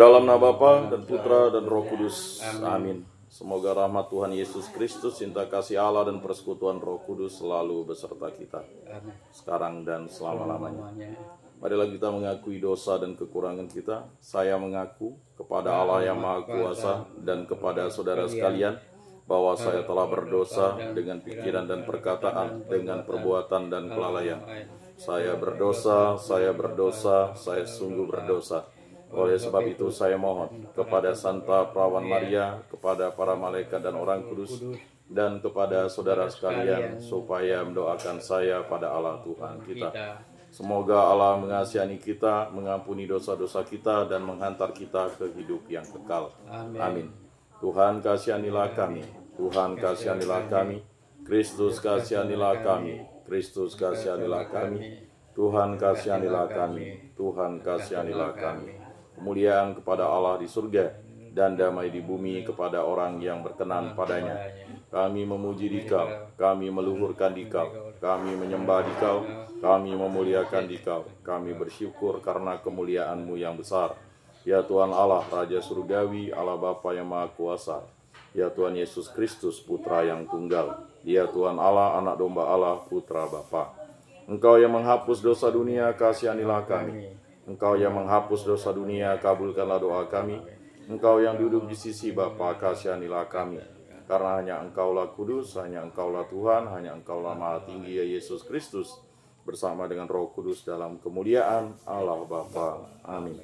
Dalam nama Bapa dan Putra dan Roh Kudus. Amin. Semoga rahmat Tuhan Yesus Kristus, cinta kasih Allah dan persekutuan Roh Kudus selalu beserta kita sekarang dan selama-lamanya. Marilah kita mengakui dosa dan kekurangan kita. Saya mengaku kepada Allah yang Maha Kuasa dan kepada saudara sekalian bahwa saya telah berdosa dengan pikiran dan perkataan, dengan perbuatan dan kelalaian. Saya berdosa, saya sungguh berdosa. Oleh sebab itu saya mohon kepada Santa Perawan Maria, kepada para malaikat dan orang kudus, dan kepada saudara sekalian supaya mendoakan saya pada Allah Tuhan kita. Semoga Allah mengasihani kita, mengampuni dosa-dosa kita, dan menghantar kita ke hidup yang kekal. Amin. Tuhan kasihanilah kami, Tuhan kasihanilah kami, Kristus kasihanilah kami, Kristus kasihanilah kami, Tuhan kasihanilah kami, Tuhan kasihanilah kami. Kemuliaan kepada Allah di surga dan damai di bumi kepada orang yang berkenan padanya. Kami memuji Dikau, kami meluhurkan Dikau, kami menyembah Dikau, kami memuliakan Dikau, kami bersyukur karena kemuliaan-Mu yang besar. Ya Tuhan Allah, Raja Surgawi, Allah Bapa yang Maha Kuasa. Ya Tuhan Yesus Kristus, Putra yang tunggal. Ya Tuhan Allah, Anak Domba Allah, Putra Bapa. Engkau yang menghapus dosa dunia, kasihanilah kami. Engkau yang menghapus dosa dunia, kabulkanlah doa kami. Engkau yang duduk di sisi Bapa, kasihanilah kami. Karena hanya Engkaulah kudus, hanya Engkaulah Tuhan, hanya Engkaulah Maha Tinggi, ya Yesus Kristus, bersama dengan Roh Kudus dalam kemuliaan Allah Bapa. Amin.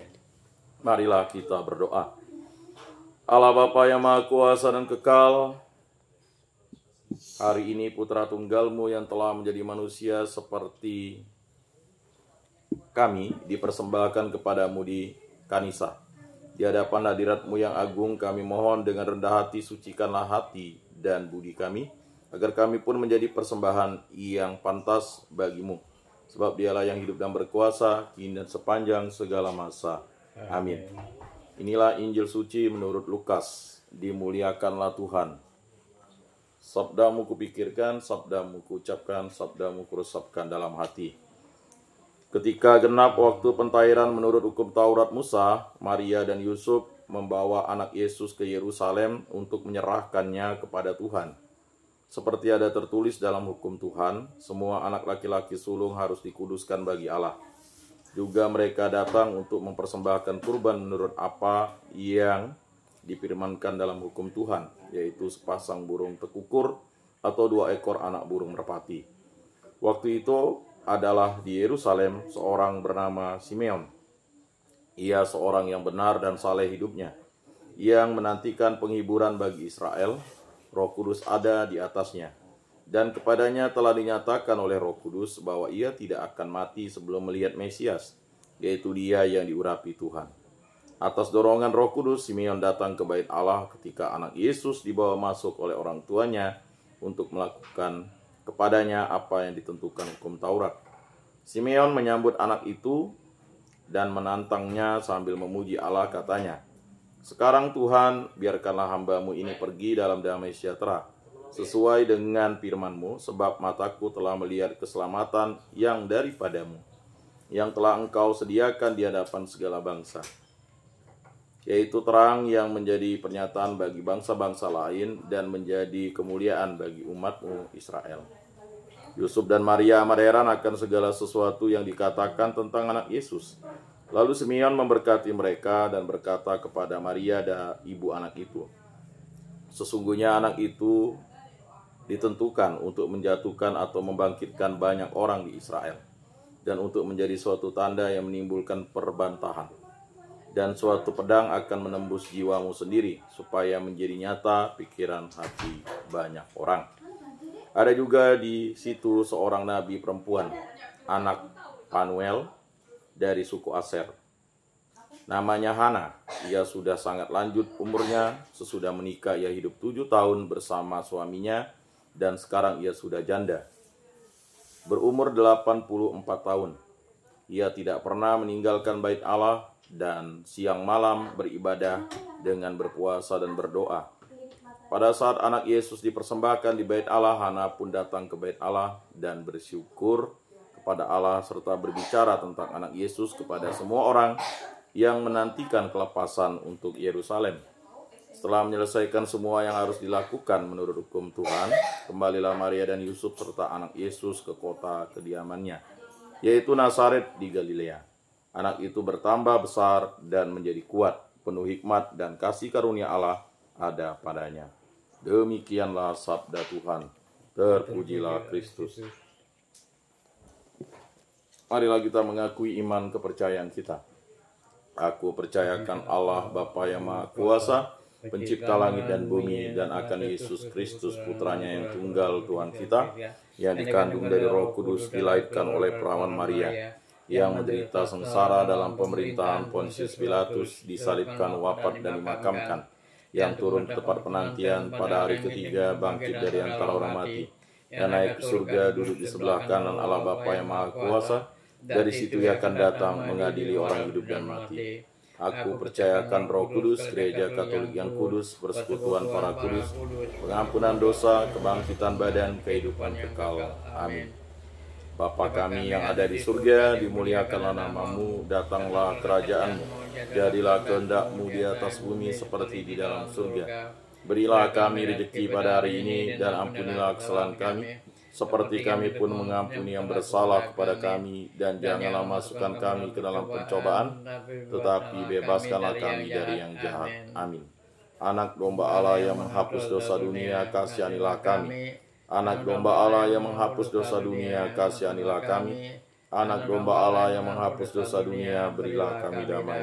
Marilah kita berdoa. Allah Bapa yang Maha Kuasa dan kekal, hari ini Putra Tunggal-Mu yang telah menjadi manusia seperti kami dipersembahkan kepadamu di Kanisa. Di hadapan hadirat-Mu yang agung, kami mohon dengan rendah hati, sucikanlah hati dan budi kami, agar kami pun menjadi persembahan yang pantas bagimu. Sebab Dialah yang hidup dan berkuasa, kini dan sepanjang segala masa. Amin. Inilah Injil suci menurut Lukas. Dimuliakanlah Tuhan. Sabda-Mu kupikirkan, Sabda-Mu kuucapkan, Sabda-Mu kuresapkan dalam hati. Ketika genap waktu pentahbiran menurut hukum Taurat Musa, Maria dan Yusuf membawa anak Yesus ke Yerusalem untuk menyerahkannya kepada Tuhan. Seperti ada tertulis dalam hukum Tuhan, semua anak laki-laki sulung harus dikuduskan bagi Allah. Juga mereka datang untuk mempersembahkan kurban menurut apa yang difirmankan dalam hukum Tuhan, yaitu sepasang burung tekukur atau 2 ekor anak burung merpati. Waktu itu adalah di Yerusalem seorang bernama Simeon. Ia seorang yang benar dan saleh hidupnya, yang menantikan penghiburan bagi Israel. Roh Kudus ada di atasnya, dan kepadanya telah dinyatakan oleh Roh Kudus bahwa ia tidak akan mati sebelum melihat Mesias, yaitu Dia yang diurapi Tuhan. Atas dorongan Roh Kudus, Simeon datang ke bait Allah ketika anak Yesus dibawa masuk oleh orang tuanya untuk melakukan kepadanya apa yang ditentukan hukum Taurat. Simeon menyambut anak itu dan menantangnya sambil memuji Allah, katanya, "Sekarang Tuhan, biarkanlah hamba-Mu ini pergi dalam damai sejahtera, sesuai dengan firman-Mu, sebab mataku telah melihat keselamatan yang daripada-Mu, yang telah Engkau sediakan di hadapan segala bangsa, yaitu terang yang menjadi pernyataan bagi bangsa-bangsa lain dan menjadi kemuliaan bagi umat-Mu Israel." Yusuf dan Maria amat heran akan segala sesuatu yang dikatakan tentang anak Yesus. Lalu Simeon memberkati mereka dan berkata kepada Maria dan ibu anak itu, "Sesungguhnya anak itu ditentukan untuk menjatuhkan atau membangkitkan banyak orang di Israel, dan untuk menjadi suatu tanda yang menimbulkan perbantahan. Dan suatu pedang akan menembus jiwamu sendiri, supaya menjadi nyata pikiran hati banyak orang." Ada juga di situ seorang nabi perempuan, anak Panuel dari suku Aser. Namanya Hana. Ia sudah sangat lanjut umurnya. Sesudah menikah ia hidup 7 tahun bersama suaminya, dan sekarang ia sudah janda, berumur 84 tahun. Ia tidak pernah meninggalkan bait Allah dan siang malam beribadah dengan berpuasa dan berdoa. Pada saat anak Yesus dipersembahkan di bait Allah, Hana pun datang ke bait Allah dan bersyukur kepada Allah serta berbicara tentang anak Yesus kepada semua orang yang menantikan kelepasan untuk Yerusalem. Setelah menyelesaikan semua yang harus dilakukan menurut hukum Tuhan, kembalilah Maria dan Yusuf serta anak Yesus ke kota kediamannya, yaitu Nazaret di Galilea. Anak itu bertambah besar dan menjadi kuat, penuh hikmat dan kasih karunia Allah ada padanya. Demikianlah sabda Tuhan. Terpujilah Kristus. Marilah kita mengakui iman kepercayaan kita. Aku percayakan Allah Bapa yang Maha Kuasa, Pencipta langit dan bumi, dan akan Yesus Kristus putranya yang tunggal Tuhan kita, yang dikandung dari Roh Kudus, dilahirkan oleh perawan Maria, yang menderita sengsara dalam pemerintahan Pontius Pilatus, disalibkan, wafat dan dimakamkan, yang turun ke tempat penantian, pada hari ketiga bangkit dari antara orang mati, dan naik ke surga, duduk di sebelah kanan Allah Bapa yang Maha Kuasa. Dari situ Ia akan datang mengadili orang hidup dan mati. Aku percayakan Roh Kudus, Gereja Katolik yang kudus, persekutuan para kudus, pengampunan dosa, kebangkitan badan, kehidupan kekal. Amin. Bapa kami yang ada di surga, dimuliakanlah namamu, datanglah kerajaan-Mu, jadilah kehendak-Mu di atas bumi seperti di dalam surga. Berilah kami rezeki pada hari ini, dan ampunilah kesalahan kami, seperti kami pun mengampuni yang bersalah kepada kami, dan janganlah masukkan kami ke dalam pencobaan, tetapi bebaskanlah kami dari yang jahat. Amin. Anak domba Allah yang menghapus dosa dunia, kasihanilah kami. Anak domba Allah yang menghapus dosa dunia, kasihanilah kami. Anak domba Allah yang menghapus dosa dunia, berilah kami damai.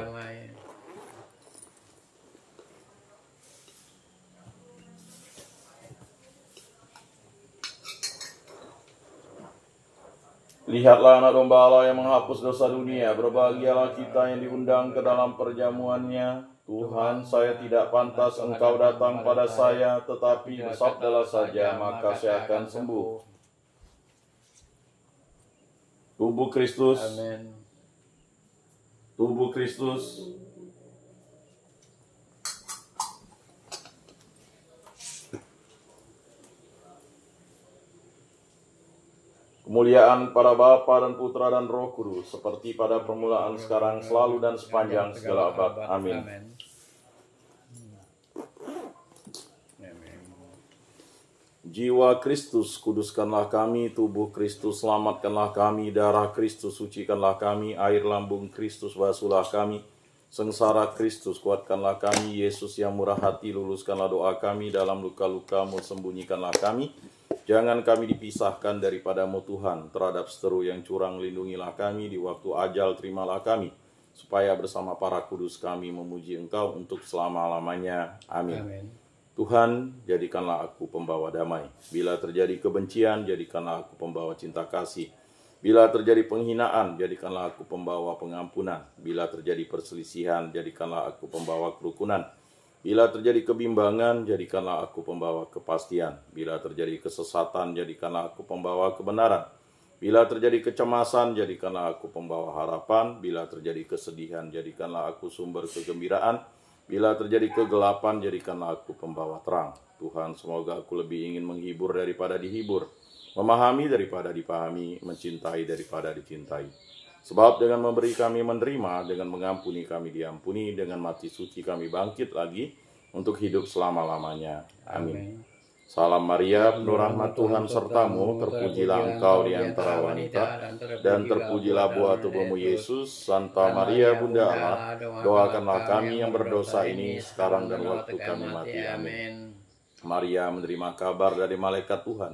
Lihatlah anak domba Allah yang menghapus dosa dunia. Berbahagialah kita yang diundang ke dalam perjamuannya. Tuhan, saya tidak pantas Engkau datang pada saya, tetapi bersabdalah saja, maka saya akan sembuh. Tubuh Kristus. Amin. Tubuh Kristus. Kemuliaan pada Bapa dan Putra dan Roh Kudus, seperti pada permulaan, sekarang, selalu, dan sepanjang segala abad. Amin. Jiwa Kristus, kuduskanlah kami. Tubuh Kristus, selamatkanlah kami. Darah Kristus, sucikanlah kami. Air lambung Kristus, basuhlah kami. Sengsara Kristus, kuatkanlah kami. Yesus yang murah hati, luluskanlah doa kami. Dalam luka-luka-Mu, sembunyikanlah kami. Jangan kami dipisahkan daripada-Mu Tuhan. Terhadap seteru yang curang, lindungilah kami. Di waktu ajal, terimalah kami, supaya bersama para kudus kami memuji Engkau untuk selama-lamanya. Amin. Amin. Tuhan, jadikanlah aku pembawa damai. Bila terjadi kebencian, jadikanlah aku pembawa cinta kasih. Bila terjadi penghinaan, jadikanlah aku pembawa pengampunan. Bila terjadi perselisihan, jadikanlah aku pembawa kerukunan. Bila terjadi kebimbangan, jadikanlah aku pembawa kepastian. Bila terjadi kesesatan, jadikanlah aku pembawa kebenaran. Bila terjadi kecemasan, jadikanlah aku pembawa harapan. Bila terjadi kesedihan, jadikanlah aku sumber kegembiraan. Bila terjadi kegelapan, jadikanlah aku pembawa terang. Tuhan, semoga aku lebih ingin menghibur daripada dihibur, memahami daripada dipahami, mencintai daripada dicintai. Sebab dengan memberi kami menerima, dengan mengampuni kami diampuni, dengan mati suci kami bangkit lagi untuk hidup selama-lamanya. Amin. Salam Maria, penuh rahmat Tuhan sertamu, terpujilah engkau di antara wanita, dan terpujilah buah tubuhmu Yesus. Santa Maria, Bunda Allah, doakanlah kami yang berdosa ini, sekarang dan waktu kami mati. Amin. Maria menerima kabar dari malaikat Tuhan,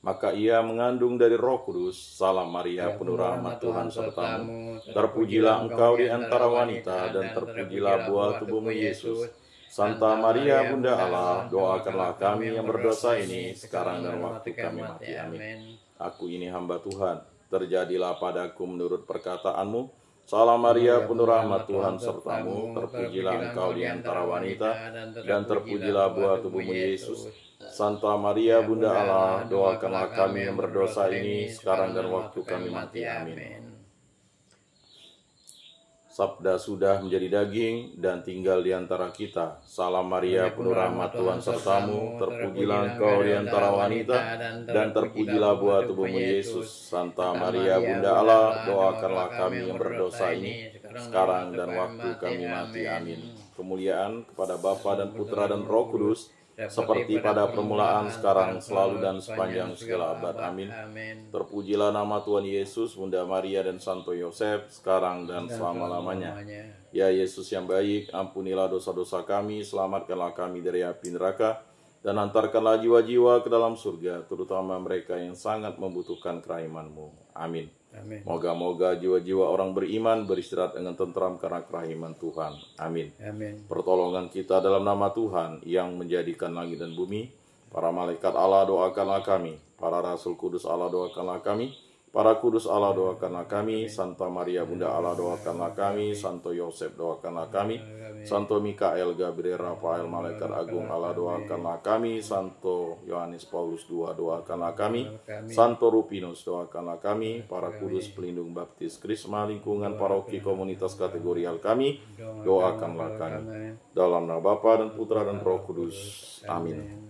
maka ia mengandung dari Roh Kudus. Salam Maria, penuh rahmat Tuhan sertamu, terpujilah engkau di antara wanita, dan terpujilah buah tubuhmu Yesus. Santa Maria, Bunda Allah, doakanlah kami yang berdosa ini, sekarang dan waktu kami mati. Amin. Aku ini hamba Tuhan, terjadilah padaku menurut perkataanmu. Salam Maria, penuh rahmat Tuhan sertamu, terpujilah engkau di antara wanita, dan terpujilah buah tubuhmu Yesus. Santa Maria, Bunda Allah, doakanlah kami yang berdosa ini, sekarang dan waktu kami mati. Amin. Sabda sudah menjadi daging dan tinggal di antara kita. Salam Maria, penuh rahmat Tuhan sertamu, terpujilah engkau di antara wanita, dan terpujilah buah tubuhmu Yesus. Santa Maria, Bunda Allah, doakanlah kami yang berdosa ini, sekarang dan waktu kami mati. Amin. Kemuliaan kepada Bapa dan Putra dan Roh Kudus, seperti pada permulaan, sekarang, selalu, dan sepanjang segala abad. Amin. Terpujilah nama Tuhan Yesus, Bunda Maria, dan Santo Yosef, sekarang dan selama-lamanya. Ya Yesus yang baik, ampunilah dosa-dosa kami, selamatkanlah kami dari api neraka, dan antarkanlah jiwa-jiwa ke dalam surga, terutama mereka yang sangat membutuhkan kerahiman-Mu. Amin. Moga-moga jiwa-jiwa orang beriman beristirahat dengan tentram karena kerahiman Tuhan. Amin. Pertolongan kita dalam nama Tuhan yang menjadikan langit dan bumi. Para malaikat Allah doakanlah kami. Para rasul kudus Allah doakanlah kami. Para kudus Allah doakanlah kami. Santa Maria Bunda Allah doakanlah kami. Santo Yosef doakanlah kami. Santo Mikael, Gabriel, Rafael, malaikat agung Allah doakanlah kami. Santo Yohanes Paulus II doakanlah kami. Santo Rupinus doakanlah kami. Para kudus pelindung baptis Krisma, lingkungan paroki komunitas kategorial kami, doakanlah kami. Dalam nama Bapa dan Putra dan Roh Kudus. Amin.